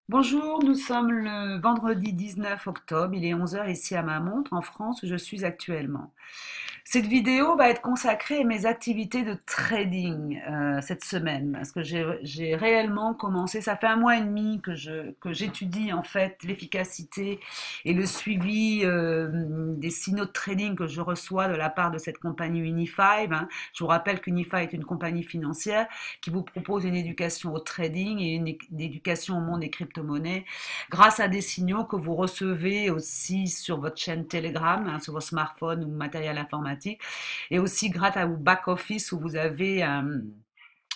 Bonjour, nous sommes le vendredi 19 octobre, il est 11 heures ici à ma montre en France où je suis actuellement. Cette vidéo va être consacrée à mes activités de trading cette semaine parce que j'ai réellement commencé, ça fait un mois et demi que j'étudie en fait l'efficacité et le suivi des signaux de trading que je reçois de la part de cette compagnie Unifive, hein. Je vous rappelle qu'Unifive est une compagnie financière qui vous propose une éducation au trading et une éducation au monde des crypto-monnaies grâce à des signaux que vous recevez aussi sur votre chaîne Telegram, hein, sur vos smartphones ou matériel informatique, et aussi grâce à vos back-office où vous avez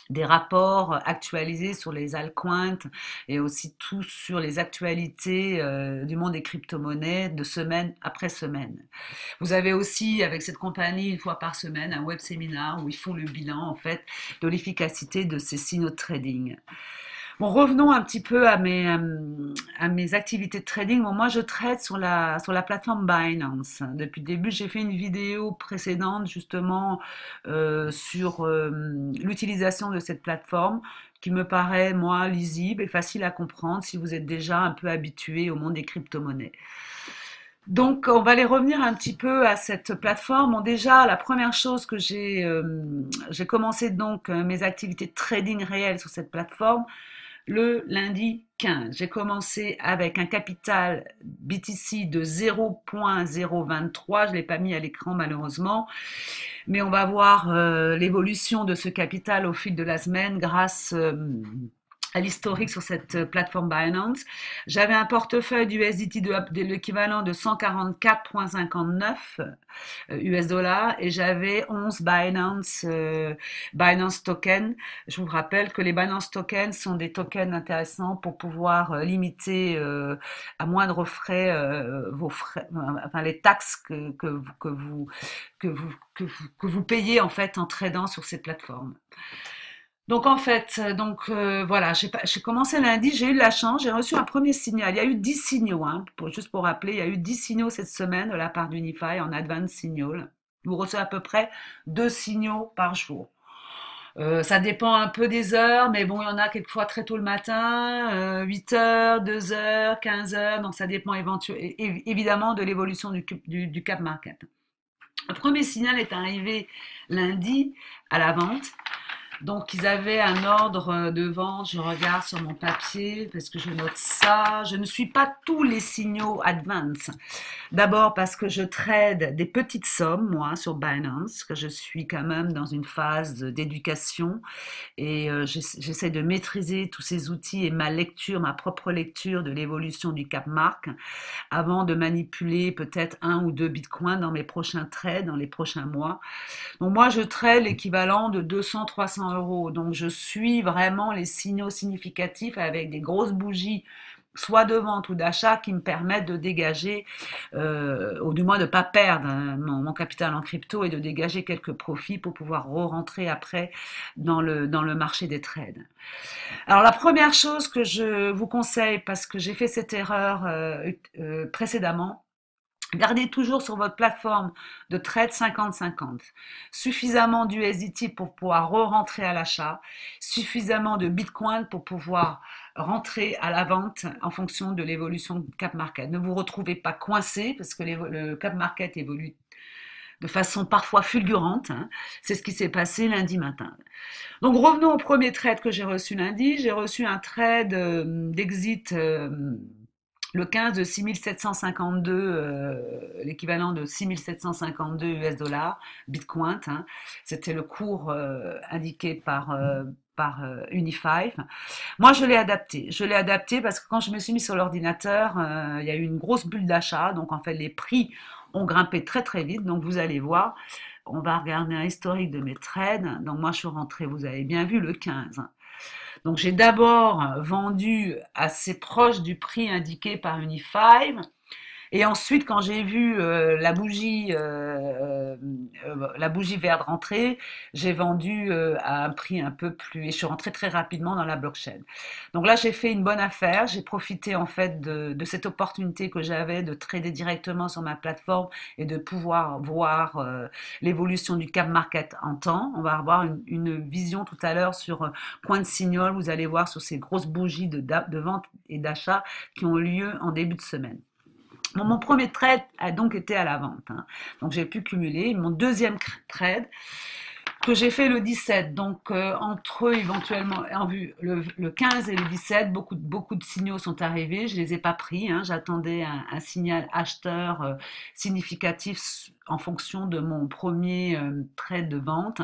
des rapports actualisés sur les altcoins et aussi tout sur les actualités du monde des crypto-monnaies de semaine après semaine. Vous avez aussi avec cette compagnie une fois par semaine un web séminaire où ils font le bilan en fait de l'efficacité de ces signaux de trading. Bon, revenons un petit peu à mes activités de trading. Bon, moi, je trade sur la plateforme Binance. Depuis le début, j'ai fait une vidéo précédente justement sur l'utilisation de cette plateforme qui me paraît, moi, lisible et facile à comprendre si vous êtes déjà un peu habitué au monde des crypto-monnaies. Donc, on va aller revenir un petit peu à cette plateforme. Bon, déjà, la première chose que j'ai commencé donc mes activités de trading réelles sur cette plateforme le lundi 15. J'ai commencé avec un capital BTC de 0,023. Je ne l'ai pas mis à l'écran malheureusement, mais on va voir l'évolution de ce capital au fil de la semaine grâce à l'historique sur cette plateforme Binance. J'avais un portefeuille d'USDT de l'équivalent de 144,59 US dollars et j'avais 11 Binance tokens. Je vous rappelle que les Binance tokens sont des tokens intéressants pour pouvoir limiter à moindre frais vos frais, enfin les taxes que vous payez en fait en tradant sur ces plateformes. Donc en fait, voilà, j'ai commencé lundi, j'ai eu de la chance, j'ai reçu un premier signal. Il y a eu 10 signaux, hein, juste pour rappeler, il y a eu 10 signaux cette semaine de la part d'Unify en Advanced Signal. Vous recevez à peu près 2 signaux par jour. Ça dépend un peu des heures, mais bon, il y en a quelquefois très tôt le matin, 8 heures, 2 heures, 15 heures, donc ça dépend évidemment de l'évolution du cap market. Le premier signal est arrivé lundi à la vente. Donc, ils avaient un ordre de vente. Je regarde sur mon papier parce que je note ça. Je ne suis pas tous les signaux advance. D'abord parce que je trade des petites sommes, moi, sur Binance, que je suis quand même dans une phase d'éducation et j'essaie de maîtriser tous ces outils et ma lecture, ma propre lecture de l'évolution du cap mark avant de manipuler peut-être un ou deux bitcoins dans mes prochains trades, dans les prochains mois. Donc moi, je trade l'équivalent de 200-300 euros. Donc je suis vraiment les signaux significatifs avec des grosses bougies, soit de vente ou d'achat, qui me permettent de dégager, ou du moins de ne pas perdre hein, mon capital en crypto et de dégager quelques profits pour pouvoir re-rentrer après dans le marché des trades. Alors la première chose que je vous conseille, parce que j'ai fait cette erreur précédemment, gardez toujours sur votre plateforme de trade 50-50. Suffisamment d'USDT pour pouvoir re-rentrer à l'achat, suffisamment de Bitcoin pour pouvoir rentrer à la vente en fonction de l'évolution du cap market. Ne vous retrouvez pas coincé parce que le cap market évolue de façon parfois fulgurante. Hein. C'est ce qui s'est passé lundi matin. Donc revenons au premier trade que j'ai reçu lundi. J'ai reçu un trade d'exit le 15 de 6752, l'équivalent de 6752 US dollars, Bitcoin. Hein. C'était le cours indiqué par Unifive. Moi, je l'ai adapté. Je l'ai adapté parce que quand je me suis mis sur l'ordinateur, il y a eu une grosse bulle d'achat. Donc, en fait, les prix ont grimpé très, très vite. Donc, vous allez voir, on va regarder un historique de mes trades. Donc, moi, je suis rentrée, vous avez bien vu, le 15. Donc j'ai d'abord vendu assez proche du prix indiqué par Unifive Et ensuite, quand j'ai vu la bougie verte rentrer, j'ai vendu à un prix un peu plus, et je suis rentrée très rapidement dans la blockchain. Donc là, j'ai fait une bonne affaire. J'ai profité en fait de cette opportunité que j'avais de trader directement sur ma plateforme et de pouvoir voir l'évolution du cap market en temps. On va avoir une vision tout à l'heure sur CoinSignal. Vous allez voir sur ces grosses bougies de vente et d'achat qui ont lieu en début de semaine. Bon, mon premier trade a donc été à la vente, hein. Donc j'ai pu cumuler. Mon deuxième trade que j'ai fait le 17. Donc entre eux, éventuellement, en vue le 15 et le 17, beaucoup de signaux sont arrivés. Je les ai pas pris, hein. J'attendais un signal acheteur significatif en fonction de mon premier trade de vente.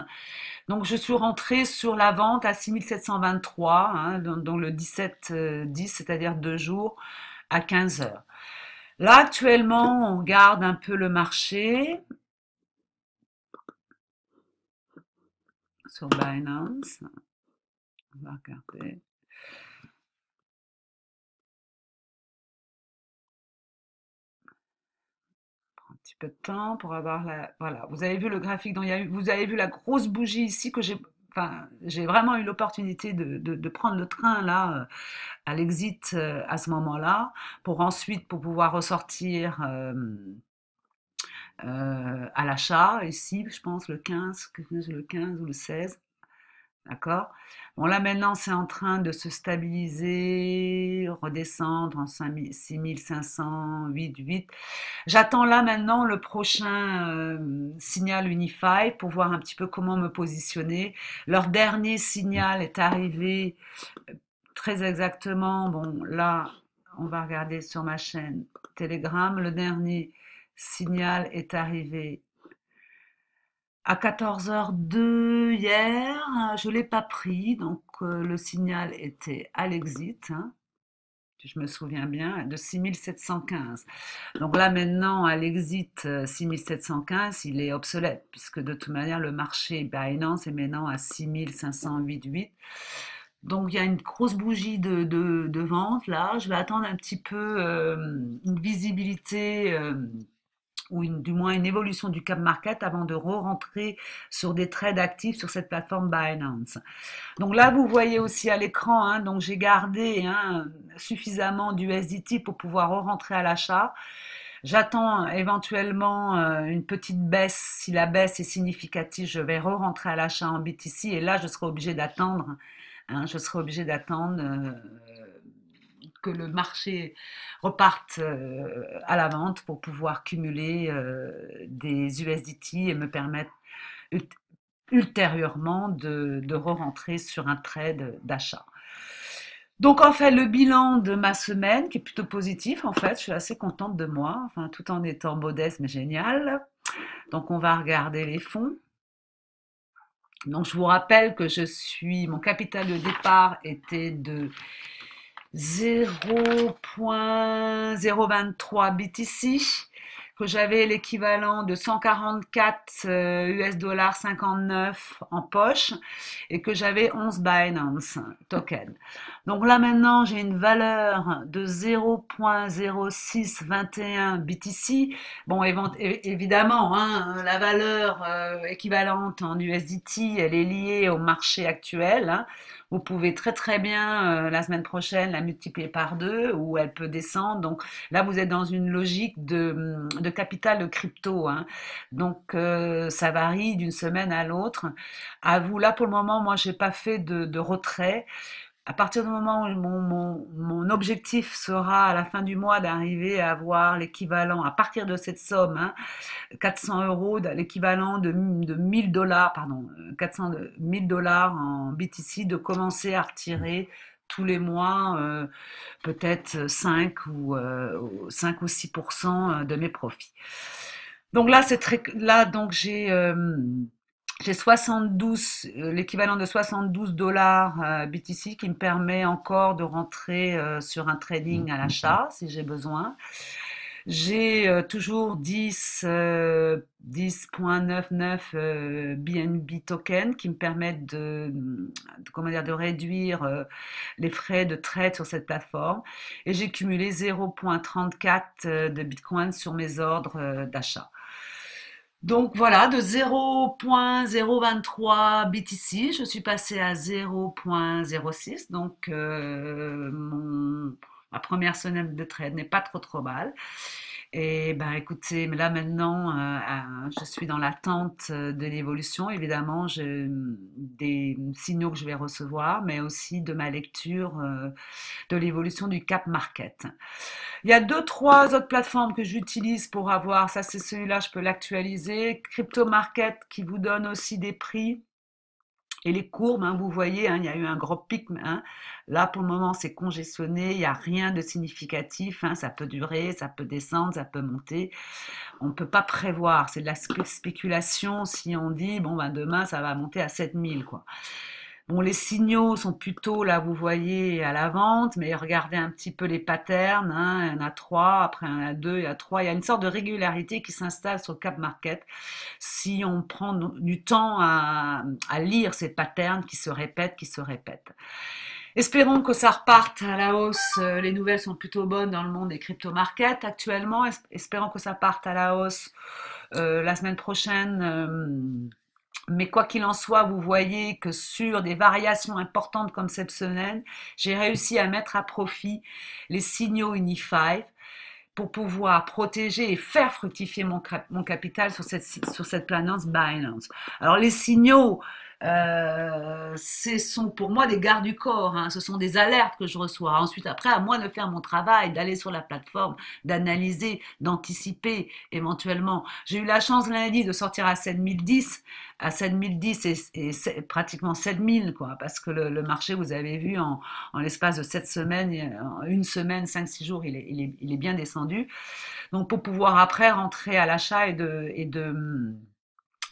Donc je suis rentrée sur la vente à 6723, hein, dans le 17-10, c'est-à-dire 2 jours à 15 heures. Là, actuellement, on regarde un peu le marché sur Binance. On va regarder. Un petit peu de temps pour avoir la. Voilà, vous avez vu le graphique dont il y a eu. Vous avez vu la grosse bougie ici que j'ai. Enfin, j'ai vraiment eu l'opportunité de prendre le train là à l'exit à ce moment-là pour ensuite pour pouvoir ressortir à l'achat ici, je pense le 15 ou le 16. D'accord? Bon, là maintenant, c'est en train de se stabiliser, redescendre en 6500, 8. J'attends là maintenant le prochain signal Unify pour voir un petit peu comment me positionner. Leur dernier signal est arrivé très exactement. Bon, là, on va regarder sur ma chaîne Telegram. Le dernier signal est arrivé à 14h02 hier. Je ne l'ai pas pris, donc le signal était à l'exit, hein, si je me souviens bien, de 6715. Donc là maintenant, à l'exit 6715, il est obsolète, puisque de toute manière, le marché Binance est maintenant à 6508,8. Donc il y a une grosse bougie de vente là. Je vais attendre un petit peu une visibilité ou du moins une évolution du cap market avant de re-rentrer sur des trades actifs sur cette plateforme Binance. Donc là, vous voyez aussi à l'écran, hein, donc j'ai gardé hein, suffisamment d'USDT pour pouvoir re-rentrer à l'achat. J'attends éventuellement une petite baisse. Si la baisse est significative, je vais re-rentrer à l'achat en BTC et là, je serai obligé d'attendre. Hein, je serai obligé d'attendre que le marché reparte à la vente pour pouvoir cumuler des USDT et me permettre ultérieurement de re-rentrer sur un trade d'achat. Donc en fait le bilan de ma semaine qui est plutôt positif en fait, je suis assez contente de moi, enfin tout en étant modeste mais génial. Donc on va regarder les fonds. Donc je vous rappelle que mon capital de départ était de 0.023 BTC, que j'avais l'équivalent de 144 US dollars 59 en poche et que j'avais 11 Binance token. Donc là maintenant j'ai une valeur de 0.0621 BTC. Bon évidemment hein, la valeur équivalente en USDT elle est liée au marché actuel. Hein. Vous pouvez très très bien la semaine prochaine la multiplier par 2 ou elle peut descendre. Donc là, vous êtes dans une logique de capital de crypto. Hein. Donc ça varie d'une semaine à l'autre. À vous, là pour le moment, moi, j'ai pas fait de retrait. À partir du moment où mon objectif sera à la fin du mois d'arriver à avoir l'équivalent, à partir de cette somme, hein, 400 euros, l'équivalent de 1000 dollars, pardon, 400 1000 dollars en BTC, de commencer à retirer tous les mois peut-être 5 ou 6% de mes profits. Donc là, donc j'ai 72, l'équivalent de 72 dollars BTC qui me permet encore de rentrer sur un trading à l'achat si j'ai besoin. J'ai toujours 10,99 BNB tokens qui me permettent comment dire, de réduire les frais de trade sur cette plateforme. Et j'ai cumulé 0,34 de Bitcoin sur mes ordres d'achat. Donc voilà, de 0,023 BTC, je suis passée à 0,06. Donc ma première semaine de trade n'est pas trop mal. Et ben écoutez, mais là maintenant, je suis dans l'attente de l'évolution. Évidemment, j'ai des signaux que je vais recevoir, mais aussi de ma lecture de l'évolution du cap market. Il y a deux, trois autres plateformes que j'utilise pour avoir, ça c'est celui-là, je peux l'actualiser. Crypto Market qui vous donne aussi des prix et les courbes, hein, vous voyez, hein, il y a eu un gros pic, hein. Là pour le moment c'est congestionné, il n'y a rien de significatif, hein, ça peut durer, ça peut descendre, ça peut monter. On ne peut pas prévoir, c'est de la spéculation si on dit, bon ben demain ça va monter à 7000 quoi. Bon, les signaux sont plutôt, là, vous voyez, à la vente, mais regardez un petit peu les patterns, hein. Il y en a trois, après il y en a deux, il y a trois. Il y a une sorte de régularité qui s'installe sur le cap market si on prend du temps à lire ces patterns qui se répètent, qui se répètent. Espérons que ça reparte à la hausse. Les nouvelles sont plutôt bonnes dans le monde des crypto-markets actuellement. Espérons que ça parte à la hausse la semaine prochaine. Mais quoi qu'il en soit, vous voyez que sur des variations importantes comme cette semaine, j'ai réussi à mettre à profit les signaux Unify pour pouvoir protéger et faire fructifier mon capital sur cette planète Binance. Alors les signaux, ce sont pour moi des gardes du corps, hein. Ce sont des alertes que je reçois. Ensuite, après, à moi de faire mon travail, d'aller sur la plateforme, d'analyser, d'anticiper éventuellement. J'ai eu la chance lundi de sortir à 7010. À 7010 et pratiquement 7000, quoi, parce que le marché, vous avez vu, en l'espace de 7 semaines, en une semaine, 5-6 jours, il est bien descendu. Donc pour pouvoir après rentrer à l'achat de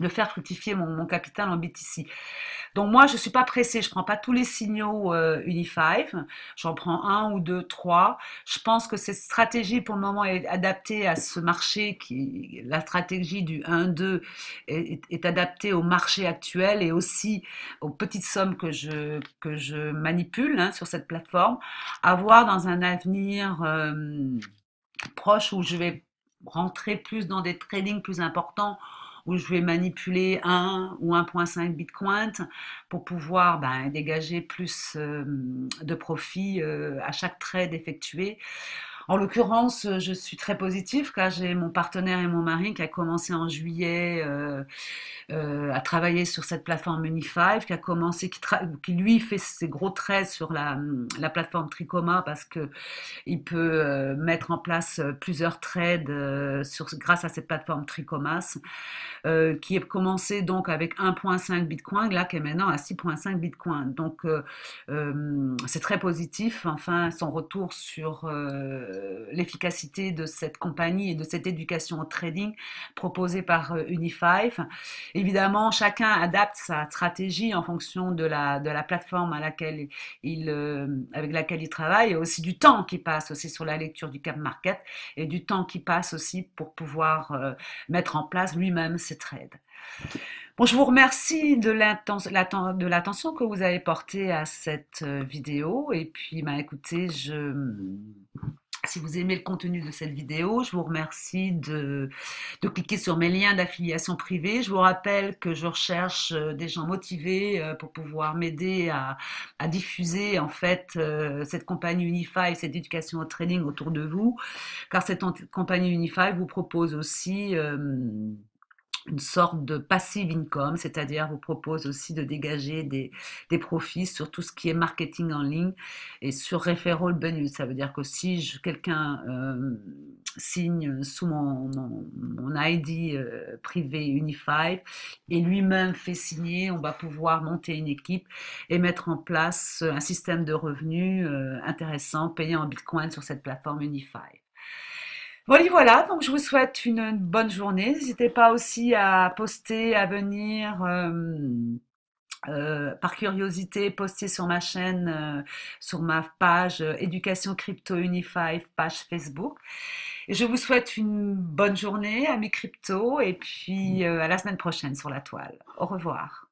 faire fructifier mon capital en BTC. Donc moi, je ne suis pas pressée, je ne prends pas tous les signaux Unify, j'en prends un ou deux, trois. Je pense que cette stratégie pour le moment est adaptée à ce marché, la stratégie du 1-2 est adaptée au marché actuel et aussi aux petites sommes que je manipule, hein, sur cette plateforme. À voir dans un avenir proche où je vais rentrer plus dans des tradings plus importants, où je vais manipuler 1 ou 1,5 Bitcoin pour pouvoir dégager plus de profit à chaque trade effectué. En l'occurrence, je suis très positive car j'ai mon partenaire et mon mari qui a commencé en juillet à travailler sur cette plateforme Unify, qui a commencé, qui lui fait ses gros trades sur la plateforme Tricoma parce que il peut mettre en place plusieurs trades grâce à cette plateforme Tricomas, qui a commencé donc avec 1,5 Bitcoin, là qui est maintenant à 6,5 Bitcoin. Donc c'est très positif, enfin son retour sur l'efficacité de cette compagnie et de cette éducation au trading proposée par Unify. Évidemment, chacun adapte sa stratégie en fonction de la plateforme avec laquelle il travaille, et aussi du temps qui passe aussi sur la lecture du cap market et du temps qui passe aussi pour pouvoir mettre en place lui-même ses trades. Bon, je vous remercie de l'attention que vous avez portée à cette vidéo. Et puis, écoutez, si vous aimez le contenu de cette vidéo, je vous remercie de cliquer sur mes liens d'affiliation privée. Je vous rappelle que je recherche des gens motivés pour pouvoir m'aider à diffuser en fait cette compagnie Unify, cette éducation au trading autour de vous, car cette compagnie Unify vous propose aussi une sorte de passive income, c'est-à-dire vous propose aussi de dégager des profits sur tout ce qui est marketing en ligne et sur referral bonus. Ça veut dire que si quelqu'un signe sous mon ID privé Unify et lui-même fait signer, on va pouvoir monter une équipe et mettre en place un système de revenus intéressant payé en Bitcoin sur cette plateforme Unify. Voilà, donc je vous souhaite une bonne journée. N'hésitez pas aussi à poster, à venir par curiosité, poster sur ma chaîne, sur ma page Éducation Crypto Unify, page Facebook. Et je vous souhaite une bonne journée, amis crypto, et puis à la semaine prochaine sur la toile. Au revoir.